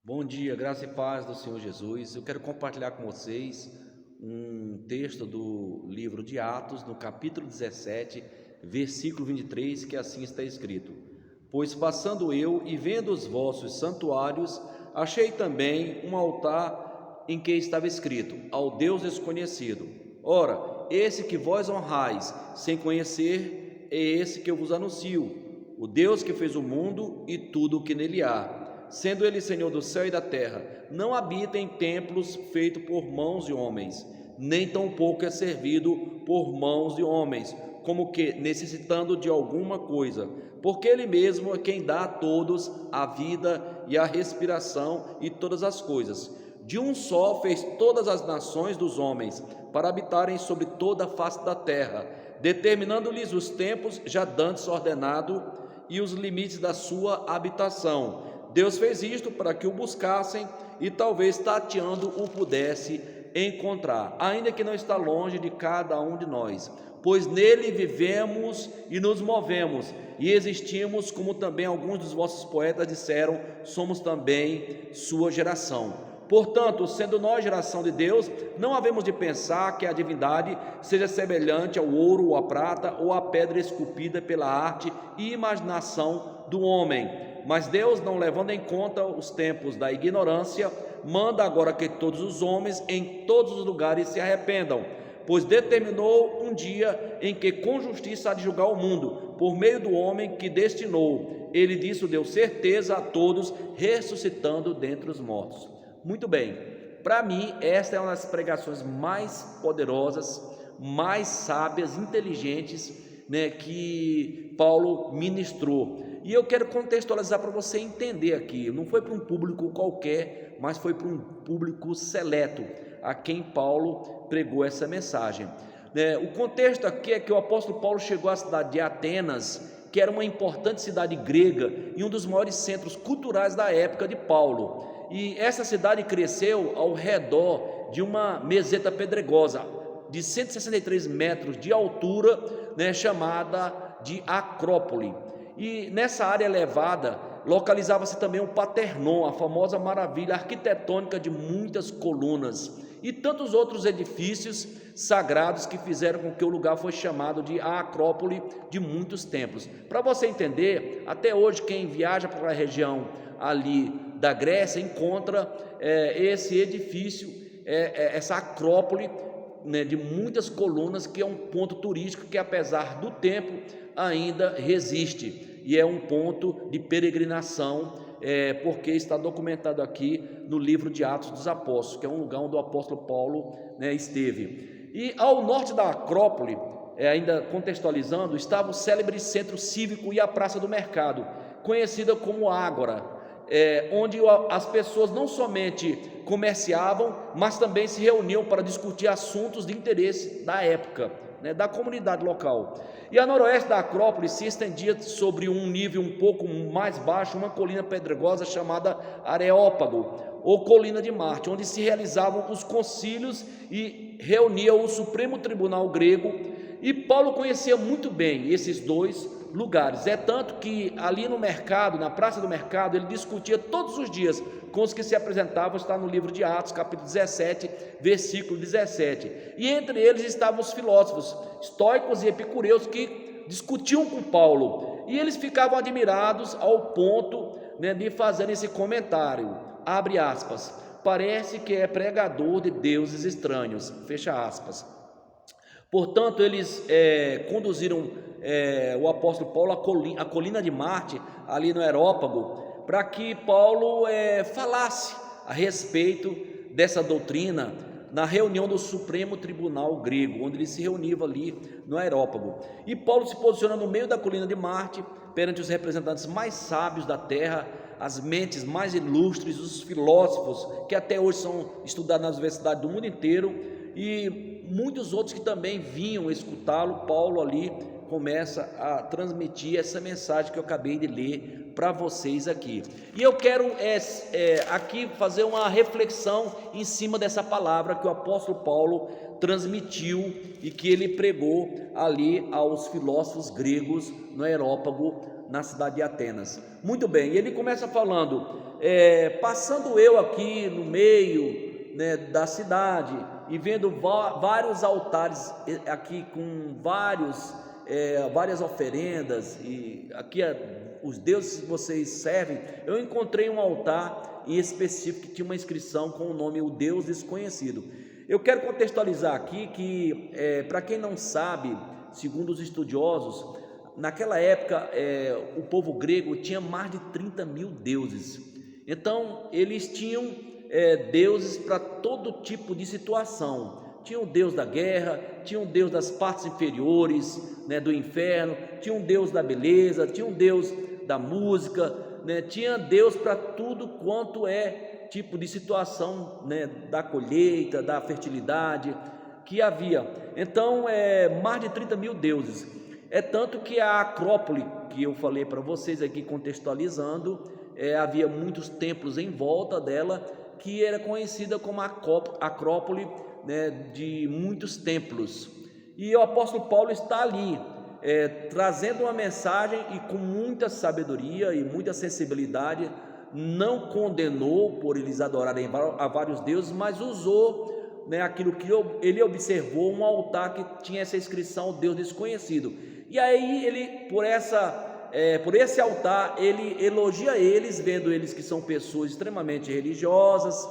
Bom dia, graça e paz do Senhor Jesus. Eu quero compartilhar com vocês um texto do livro de Atos, no capítulo 17, versículo 23, que assim está escrito: Pois passando eu e vendo os vossos santuários, achei também um altar em que estava escrito: Ao Deus desconhecido. Ora, esse que vós honrais sem conhecer, é esse que eu vos anuncio, o Deus que fez o mundo e tudo o que nele há, sendo ele Senhor do céu e da terra, não habita em templos feitos por mãos de homens, nem tampouco é servido por mãos de homens, como que necessitando de alguma coisa, porque ele mesmo é quem dá a todos a vida e a respiração e todas as coisas. De um só fez todas as nações dos homens, para habitarem sobre toda a face da terra, determinando-lhes os tempos já dantes ordenado e os limites da sua habitação. Deus fez isto para que o buscassem e talvez tateando o pudesse encontrar, ainda que não está longe de cada um de nós, pois nele vivemos e nos movemos e existimos, como também alguns dos vossos poetas disseram, somos também sua geração. Portanto, sendo nós geração de Deus, não havemos de pensar que a divindade seja semelhante ao ouro ou à prata ou à pedra esculpida pela arte e imaginação do homem. Mas Deus, não levando em conta os tempos da ignorância, manda agora que todos os homens em todos os lugares se arrependam, pois determinou um dia em que com justiça há de julgar o mundo, por meio do homem que destinou. Ele disso deu certeza a todos, ressuscitando dentre os mortos. Muito bem, para mim esta é uma das pregações mais poderosas, mais sábias, inteligentes, que Paulo ministrou. E eu quero contextualizar para você entender aqui, não foi para um público qualquer, mas foi para um público seleto, a quem Paulo pregou essa mensagem. O contexto aqui é que o apóstolo Paulo chegou à cidade de Atenas, que era uma importante cidade grega e um dos maiores centros culturais da época de Paulo. E essa cidade cresceu ao redor de uma meseta pedregosa de 163 metros de altura, chamada de Acrópole. E nessa área elevada localizava-se também o Paternon, a famosa maravilha arquitetônica de muitas colunas e tantos outros edifícios sagrados que fizeram com que o lugar fosse chamado de a Acrópole de muitos templos. Para você entender, até hoje quem viaja para a região ali da Grécia encontra esse edifício, essa Acrópole, de muitas colunas, que é um ponto turístico que, apesar do tempo, ainda resiste e é um ponto de peregrinação, porque está documentado aqui no livro de Atos dos Apóstolos, que é um lugar onde o apóstolo Paulo esteve. E ao norte da Acrópole, ainda contextualizando, estava o célebre centro cívico e a Praça do Mercado, conhecida como Ágora, onde as pessoas não somente comerciavam, mas também se reuniam para discutir assuntos de interesse da época, da comunidade local. E a noroeste da Acrópole se estendia sobre um nível um pouco mais baixo, uma colina pedregosa chamada Areópago, ou Colina de Marte, onde se realizavam os concílios e reunia o Supremo Tribunal grego. E Paulo conhecia muito bem esses dois lugares, é tanto que ali no mercado, na Praça do Mercado, ele discutia todos os dias com os que se apresentavam. Está no livro de Atos, capítulo 17, versículo 17, e entre eles estavam os filósofos estoicos e epicureus que discutiam com Paulo, e eles ficavam admirados ao ponto de fazer esse comentário, abre aspas, parece que é pregador de deuses estranhos, fecha aspas. Portanto, eles conduziram o apóstolo Paulo à colina de Marte, ali no Areópago, para que Paulo falasse a respeito dessa doutrina na reunião do Supremo Tribunal grego, onde ele se reunia ali no Areópago. E Paulo se posiciona no meio da colina de Marte, perante os representantes mais sábios da terra, as mentes mais ilustres, os filósofos que até hoje são estudados nas universidades do mundo inteiro, e muitos outros que também vinham escutá-lo. Paulo ali começa a transmitir essa mensagem que eu acabei de ler para vocês aqui. E eu quero aqui fazer uma reflexão em cima dessa palavra que o apóstolo Paulo transmitiu e que ele pregou ali aos filósofos gregos no Areópago, na cidade de Atenas. Muito bem, ele começa falando, passando eu aqui no meio, né, da cidade e vendo vários altares aqui com várias oferendas, e aqui os deuses que vocês servem, eu encontrei um altar em específico que tinha uma inscrição com o nome O Deus Desconhecido. Eu quero contextualizar aqui que, para quem não sabe, segundo os estudiosos, naquela época o povo grego tinha mais de 30 mil deuses. Então eles tinham deuses para todo tipo de situação. Tinha o Deus da guerra, tinha o Deus das partes inferiores, né, do inferno, tinha um Deus da beleza, tinha um Deus da música, né, tinha Deus para tudo quanto tipo de situação, né, da colheita, da fertilidade que havia. Então mais de 30 mil deuses. É tanto que a Acrópole, que eu falei para vocês aqui contextualizando, havia muitos templos em volta dela, que era conhecida como a Acrópole, né, de muitos templos. E o apóstolo Paulo está ali, trazendo uma mensagem, e com muita sabedoria e muita sensibilidade, não condenou por eles adorarem a vários deuses, mas usou, né, aquilo que ele observou, um altar que tinha essa inscrição, Deus Desconhecido. E aí ele, por esse altar, ele elogia eles, vendo eles que são pessoas extremamente religiosas,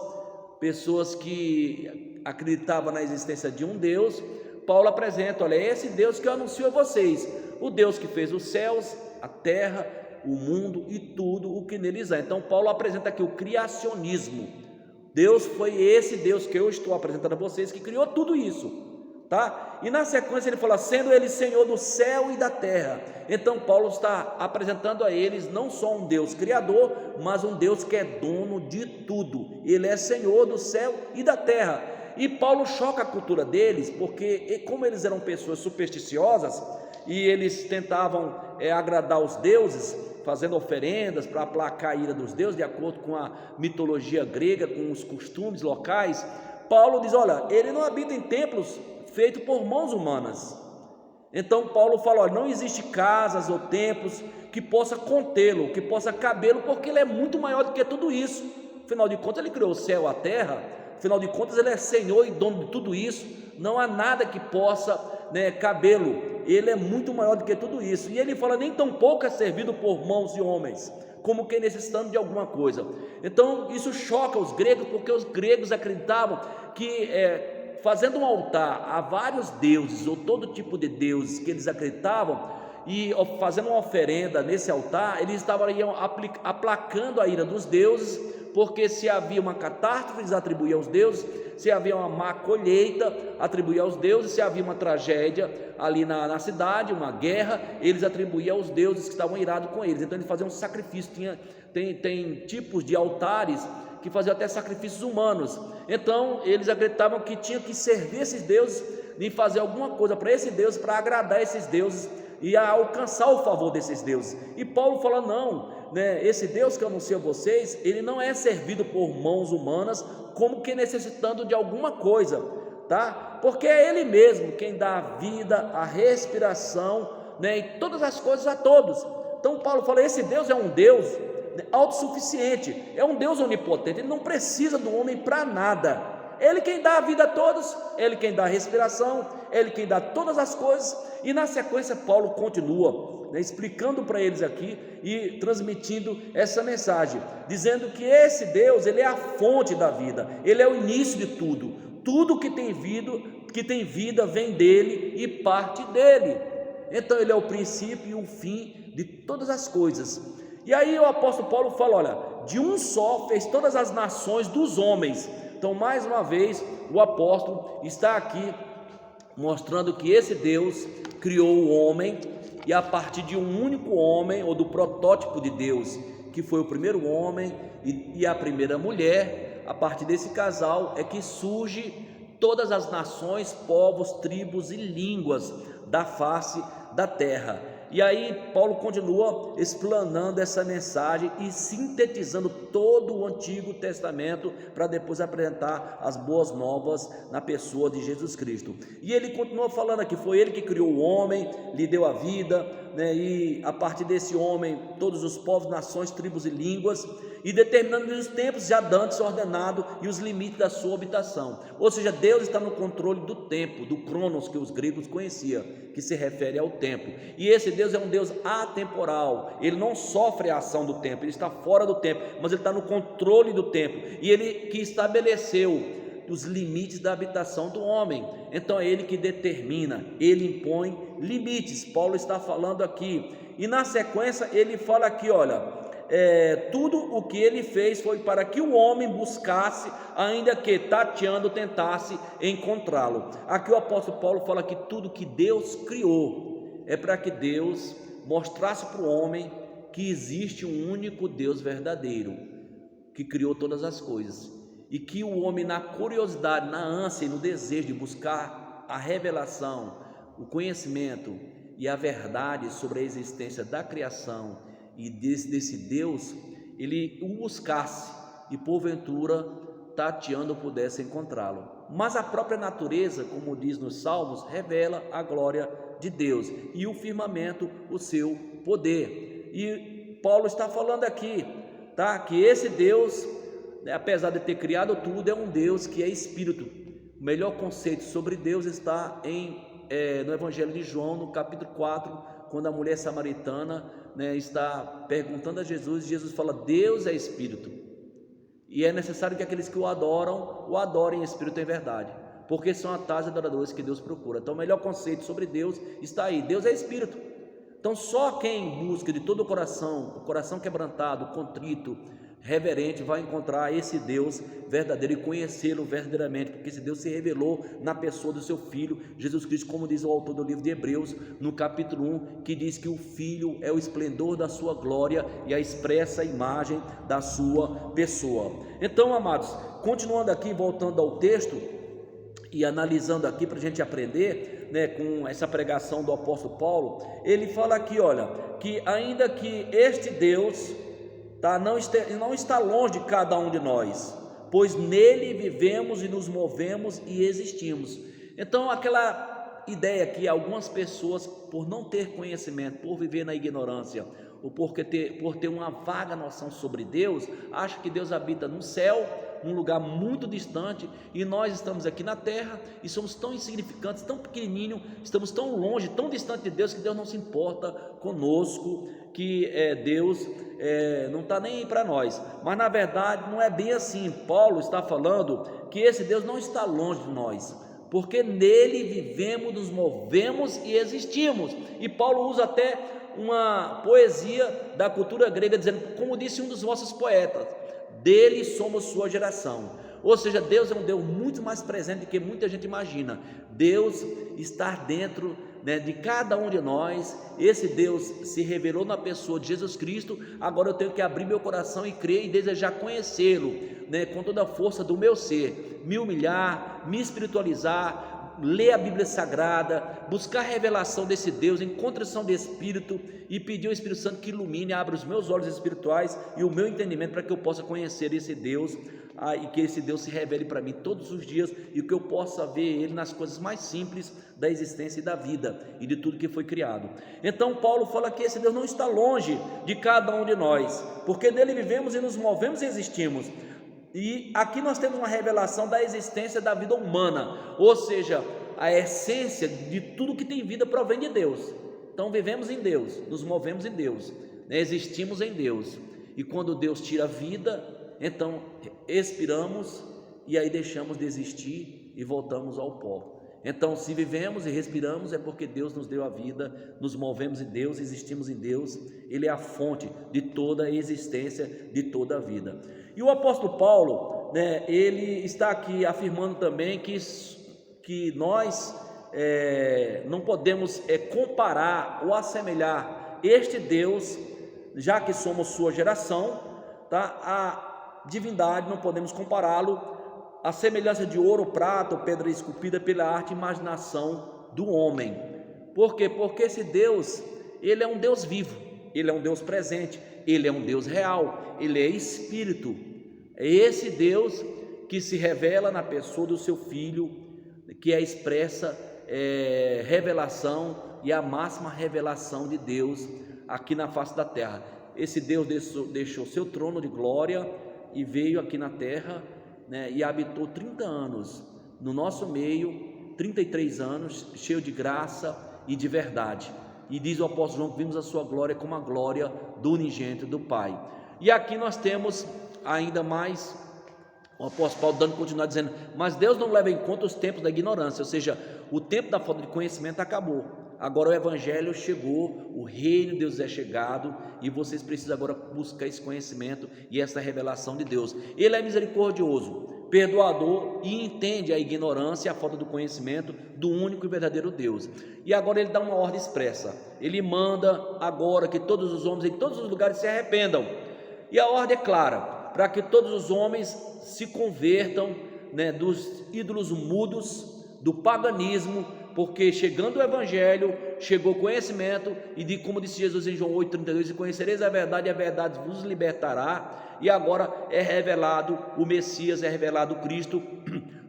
pessoas que acreditavam na existência de um Deus. Paulo apresenta, olha, esse Deus que eu anuncio a vocês, o Deus que fez os céus, a terra, o mundo e tudo o que neles há. Então Paulo apresenta aqui o criacionismo. Deus foi esse Deus que eu estou apresentando a vocês, que criou tudo isso, tá? E na sequência ele fala, sendo ele Senhor do céu e da terra. Então Paulo está apresentando a eles não só um Deus criador, mas um Deus que é dono de tudo. Ele é Senhor do céu e da terra. E Paulo choca a cultura deles, porque como eles eram pessoas supersticiosas e eles tentavam agradar os deuses, fazendo oferendas para aplacar a ira dos deuses, de acordo com a mitologia grega, com os costumes locais, Paulo diz, olha, ele não habita em templos feitos por mãos humanas. Então Paulo fala, olha, não existe casas ou templos que possa contê-lo, que possa cabê-lo, porque ele é muito maior do que tudo isso. Afinal de contas ele criou o céu e a terra, afinal de contas ele é Senhor e dono de tudo isso. Não há nada que possa, né, cabê-lo. Ele é muito maior do que tudo isso. E ele fala, nem tão pouco é servido por mãos de homens, como que necessitando de alguma coisa. Então isso choca os gregos, porque os gregos acreditavam que fazendo um altar a vários deuses, ou todo tipo de deuses que eles acreditavam, e fazendo uma oferenda nesse altar, eles estariam aplacando a ira dos deuses, porque se havia uma catástrofe, eles atribuíam aos deuses, se havia uma má colheita, atribuíam aos deuses, se havia uma tragédia ali na cidade, uma guerra, eles atribuíam aos deuses que estavam irados com eles. Então eles faziam um sacrifício, tem tipos de altares que faziam até sacrifícios humanos. Então eles acreditavam que tinham que servir esses deuses e fazer alguma coisa para esse Deus, para agradar esses deuses e alcançar o favor desses deuses. E Paulo fala, não, né, esse Deus que eu anuncio a vocês, ele não é servido por mãos humanas, como que necessitando de alguma coisa, tá? Porque é ele mesmo quem dá a vida, a respiração, né, e todas as coisas a todos. Então Paulo fala, esse Deus é um Deus autossuficiente, é um Deus onipotente, ele não precisa do homem para nada. Ele quem dá a vida a todos, ele quem dá a respiração, ele quem dá todas as coisas. E na sequência Paulo continua, né, explicando para eles aqui e transmitindo essa mensagem, dizendo que esse Deus, ele é a fonte da vida, ele é o início de tudo. Tudo que tem vida vem dele e parte dele. Então ele é o princípio e o fim de todas as coisas. E aí o apóstolo Paulo fala, olha, de um só fez todas as nações dos homens. Então mais uma vez o apóstolo está aqui mostrando que esse Deus criou o homem, e a partir de um único homem, ou do protótipo de Deus, que foi o primeiro homem e a primeira mulher, a partir desse casal é que surge todas as nações, povos, tribos e línguas da face da terra. E aí Paulo continua explanando essa mensagem e sintetizando todo o Antigo Testamento para depois apresentar as boas novas na pessoa de Jesus Cristo. E ele continua falando aqui, foi ele que criou o homem, lhe deu a vida, e a partir desse homem todos os povos, nações, tribos e línguas, e determinando os tempos já dantes ordenado e os limites da sua habitação. Ou seja, Deus está no controle do tempo, do cronos que os gregos conheciam, que se refere ao tempo. E esse Deus é um Deus atemporal, ele não sofre a ação do tempo, ele está fora do tempo, mas ele está no controle do tempo, e ele que estabeleceu os limites da habitação do homem. Então é ele que determina, ele impõe limites. Paulo está falando aqui, e na sequência ele fala aqui, olha, tudo o que ele fez foi para que o homem buscasse, ainda que tateando tentasse encontrá-lo. Aqui o apóstolo Paulo fala que tudo que Deus criou é para que Deus mostrasse para o homem que existe um único Deus verdadeiro, que criou todas as coisas, e que o homem, na curiosidade, na ânsia e no desejo de buscar a revelação, o conhecimento e a verdade sobre a existência da criação e desse Deus, ele o buscasse e porventura tateando pudesse encontrá-lo. Mas a própria natureza, como diz nos Salmos, revela a glória de Deus e o firmamento o seu poder. E Paulo está falando aqui, tá, que esse Deus, apesar de ter criado tudo, é um Deus que é espírito. O melhor conceito sobre Deus está no Evangelho de João, no capítulo 4, quando a mulher samaritana está perguntando a Jesus, e Jesus fala: Deus é espírito, e é necessário que aqueles que o adorem em espírito e em verdade, porque são a tais adoradores que Deus procura. Então o melhor conceito sobre Deus está aí: Deus é espírito. Então só quem busca de todo o coração quebrantado, contrito, reverente, vai encontrar esse Deus verdadeiro e conhecê-lo verdadeiramente, porque esse Deus se revelou na pessoa do seu Filho, Jesus Cristo, como diz o autor do livro de Hebreus, no capítulo 1, que diz que o Filho é o esplendor da sua glória e a expressa imagem da sua pessoa. Então, amados, continuando aqui, voltando ao texto e analisando aqui para a gente aprender, com essa pregação do apóstolo Paulo, ele fala aqui, olha, que ainda que este Deus não está longe de cada um de nós, pois nele vivemos e nos movemos e existimos. Então aquela ideia que algumas pessoas, por não ter conhecimento, por viver na ignorância, ou por ter uma vaga noção sobre Deus, acham que Deus habita no céu, um lugar muito distante, e nós estamos aqui na terra e somos tão insignificantes, tão pequenininhos, estamos tão longe, tão distante de Deus, que Deus não se importa conosco, que Deus não está nem aí para nós. Mas na verdade não é bem assim. Paulo está falando que esse Deus não está longe de nós, porque nele vivemos, nos movemos e existimos. E Paulo usa até uma poesia da cultura grega, dizendo, como disse um dos vossos poetas: dele somos sua geração. Ou seja, Deus é um Deus muito mais presente do que muita gente imagina. Deus está dentro de cada um de nós. Esse Deus se revelou na pessoa de Jesus Cristo. Agora eu tenho que abrir meu coração e crer e desejar conhecê-lo, com toda a força do meu ser, me humilhar, me espiritualizar, ler a Bíblia Sagrada, buscar a revelação desse Deus em contrição de espírito e pedir ao Espírito Santo que ilumine, abra os meus olhos espirituais e o meu entendimento para que eu possa conhecer esse Deus, e que esse Deus se revele para mim todos os dias e que eu possa ver Ele nas coisas mais simples da existência e da vida e de tudo que foi criado. Então Paulo fala que esse Deus não está longe de cada um de nós, porque nele vivemos e nos movemos e existimos. E aqui nós temos uma revelação da existência da vida humana, ou seja, a essência de tudo que tem vida provém de Deus. Então vivemos em Deus, nos movemos em Deus, existimos em Deus, e quando Deus tira a vida, então expiramos e aí deixamos de existir e voltamos ao pó. Então se vivemos e respiramos é porque Deus nos deu a vida, nos movemos em Deus, existimos em Deus. Ele é a fonte de toda a existência, de toda a vida. E o apóstolo Paulo, ele está aqui afirmando também que nós não podemos comparar ou assemelhar este Deus, já que somos sua geração, a divindade, não podemos compará-lo à semelhança de ouro, prata ou pedra esculpida pela arte e imaginação do homem. Por quê? Porque esse Deus, Ele é um Deus vivo, Ele é um Deus presente, Ele é um Deus real, Ele é Espírito. É esse Deus que se revela na pessoa do seu Filho, que é a expressa revelação e a máxima revelação de Deus aqui na face da terra. Esse Deus deixou seu trono de glória e veio aqui na terra, né, e habitou 30 anos no nosso meio, 33 anos, cheio de graça e de verdade. E diz o apóstolo João que vimos a sua glória como a glória do unigênito do Pai. E aqui nós temos ainda mais o apóstolo Paulo dando continuar dizendo: mas Deus não leva em conta os tempos da ignorância, ou seja, o tempo da falta de conhecimento acabou. Agora o evangelho chegou, o reino de Deus é chegado, e vocês precisam agora buscar esse conhecimento e essa revelação de Deus. Ele é misericordioso, perdoador e entende a ignorância e a falta do conhecimento do único e verdadeiro Deus. E agora ele dá uma ordem expressa. Ele manda agora que todos os homens em todos os lugares se arrependam. E a ordem é clara, para que todos os homens se convertam, né, dos ídolos mudos, do paganismo, porque chegando o evangelho, chegou o conhecimento, e como disse Jesus em João 8,32, e conhecereis a verdade vos libertará. E agora é revelado o Messias, é revelado o Cristo,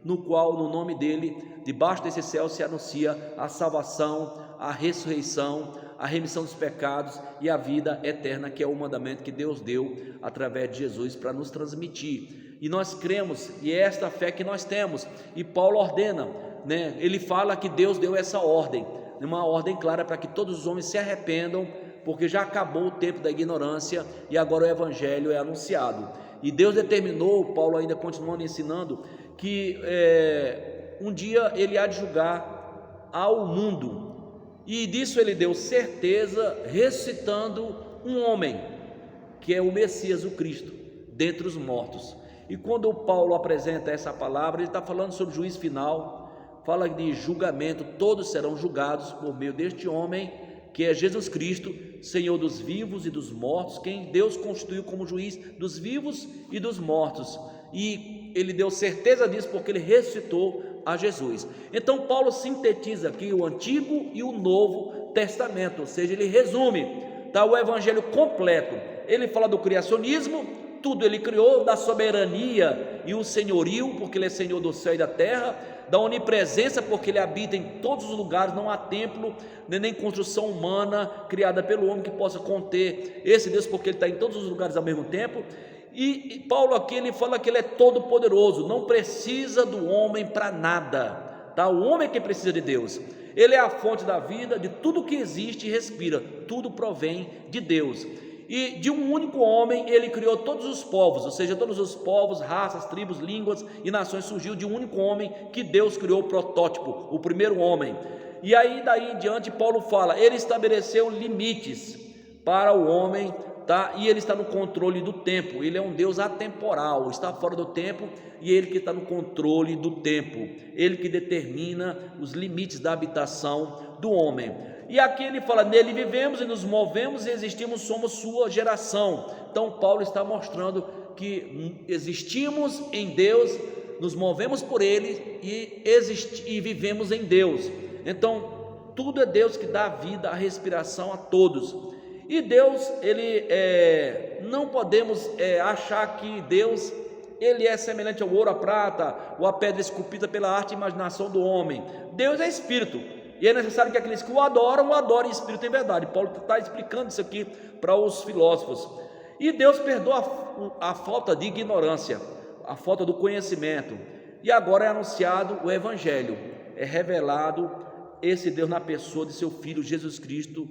no qual, no nome dele, debaixo desse céu se anuncia a salvação, a ressurreição, a remissão dos pecados e a vida eterna, que é o mandamento que Deus deu através de Jesus para nos transmitir. E nós cremos, e é esta fé que nós temos. E Paulo ordena, né? Ele fala que Deus deu essa ordem, uma ordem clara para que todos os homens se arrependam, porque já acabou o tempo da ignorância e agora o evangelho é anunciado. E Deus determinou, Paulo ainda continuando ensinando, que um dia ele há de julgar ao mundo, e disso ele deu certeza ressuscitando um homem, que é o Messias, o Cristo, dentre os mortos. E quando Paulo apresenta essa palavra, ele está falando sobre o juízo final, fala de julgamento, todos serão julgados por meio deste homem, que é Jesus Cristo, Senhor dos vivos e dos mortos, quem Deus constituiu como juiz dos vivos e dos mortos. E ele deu certeza disso porque ele ressuscitou a Jesus. Então Paulo sintetiza aqui o Antigo e o Novo Testamento, ou seja, ele resume, tá, o evangelho completo. Ele fala do criacionismo, tudo ele criou, da soberania e o senhorio, porque ele é Senhor do céu e da terra, da onipresença, porque ele habita em todos os lugares, não há templo, nem construção humana criada pelo homem que possa conter esse Deus, porque ele está em todos os lugares ao mesmo tempo. E Paulo aqui ele fala que ele é todo poderoso, não precisa do homem para nada, tá? O homem é que precisa de Deus. Ele é a fonte da vida, de tudo que existe e respira, tudo provém de Deus. E de um único homem ele criou todos os povos, ou seja, todos os povos, raças, tribos, línguas e nações surgiu de um único homem que Deus criou, o protótipo, o primeiro homem. E aí daí em diante Paulo fala, ele estabeleceu limites para o homem, tá? E ele está no controle do tempo, ele é um Deus atemporal, está fora do tempo, e ele que está no controle do tempo, ele que determina os limites da habitação do homem. E aqui ele fala, nele vivemos e nos movemos e existimos, somos sua geração. Então Paulo está mostrando que existimos em Deus, nos movemos por ele e vivemos em Deus. Então tudo é Deus que dá vida, a respiração a todos. E Deus, ele não podemos achar que Deus ele é semelhante ao ouro, à prata ou à pedra esculpida pela arte e imaginação do homem. Deus é espírito, e é necessário que aqueles que o adorem em espírito e em verdade. Paulo está explicando isso aqui para os filósofos. E Deus perdoa a falta de ignorância, a falta do conhecimento, e agora é anunciado o evangelho, é revelado esse Deus na pessoa de seu Filho Jesus Cristo,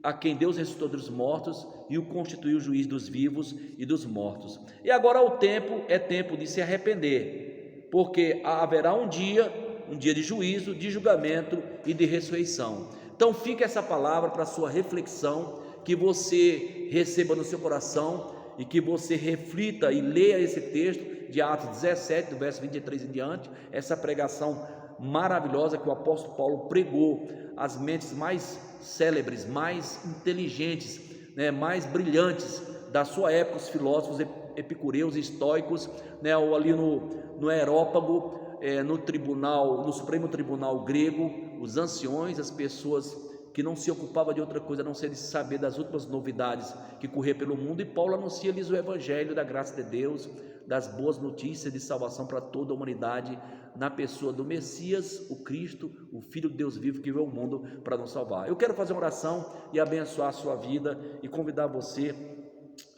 a quem Deus ressuscitou dos mortos e o constituiu juiz dos vivos e dos mortos. E agora o tempo é tempo de se arrepender, porque haverá um dia de juízo, de julgamento e de ressurreição. Então fica essa palavra para a sua reflexão, que você receba no seu coração e que você reflita e leia esse texto de Atos 17, do verso 23 em diante, essa pregação maravilhosa que o apóstolo Paulo pregou às mentes mais célebres, mais inteligentes, né, mais brilhantes da sua época, os filósofos epicureus, estoicos, né, ou ali no Areópago, no Supremo Tribunal grego, os anciões, as pessoas que não se ocupava de outra coisa a não ser de saber das últimas novidades que corriam pelo mundo, e Paulo anuncia-lhes o evangelho da graça de Deus, das boas notícias de salvação para toda a humanidade, na pessoa do Messias, o Cristo, o Filho de Deus vivo que veio ao mundo para nos salvar. Eu quero fazer uma oração e abençoar a sua vida e convidar você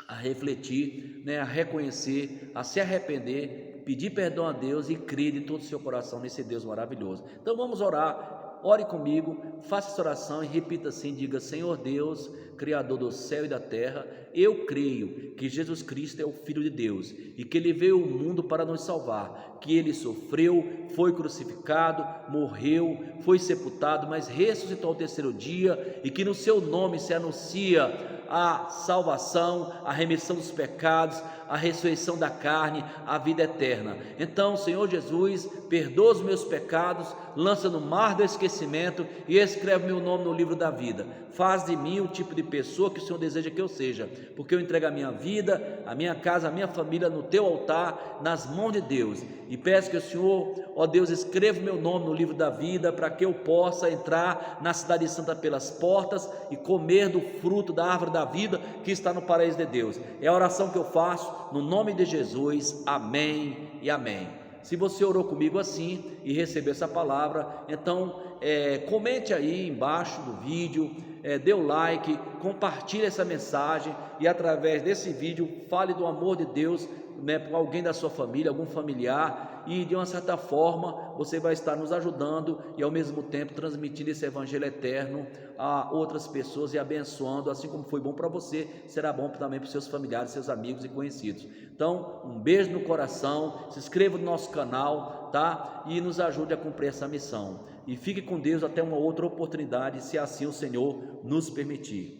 a refletir, a reconhecer, a se arrepender, pedir perdão a Deus e crer de todo o seu coração nesse Deus maravilhoso. Então vamos orar. Ore comigo, faça essa oração e repita assim, diga: Senhor Deus, Criador do céu e da terra, eu creio que Jesus Cristo é o Filho de Deus e que Ele veio ao mundo para nos salvar, que Ele sofreu, foi crucificado, morreu, foi sepultado, mas ressuscitou ao terceiro dia, e que no seu nome se anuncia a salvação, a remissão dos pecados, a ressurreição da carne, a vida eterna. Então, Senhor Jesus, perdoa os meus pecados, lança no mar do esquecimento e escreve meu nome no livro da vida. Faz de mim o tipo de pessoa que o Senhor deseja que eu seja, porque eu entrego a minha vida, a minha casa, a minha família no teu altar, nas mãos de Deus, e peço que o Senhor, ó Deus, escreva meu nome no livro da vida, para que eu possa entrar na cidade santa pelas portas e comer do fruto da árvore da vida que está no paraíso de Deus. É a oração que eu faço no nome de Jesus, amém e amém. Se você orou comigo assim e recebeu essa palavra, então comente aí embaixo do vídeo, dê o like, compartilhe essa mensagem, e através desse vídeo fale do amor de Deus para alguém da sua família, algum familiar, e de uma certa forma você vai estar nos ajudando e ao mesmo tempo transmitindo esse evangelho eterno a outras pessoas e abençoando. Assim como foi bom para você, será bom também para os seus familiares, seus amigos e conhecidos. Então, um beijo no coração, se inscreva no nosso canal, tá? E nos ajude a cumprir essa missão. E fique com Deus até uma outra oportunidade, se assim o Senhor nos permitir.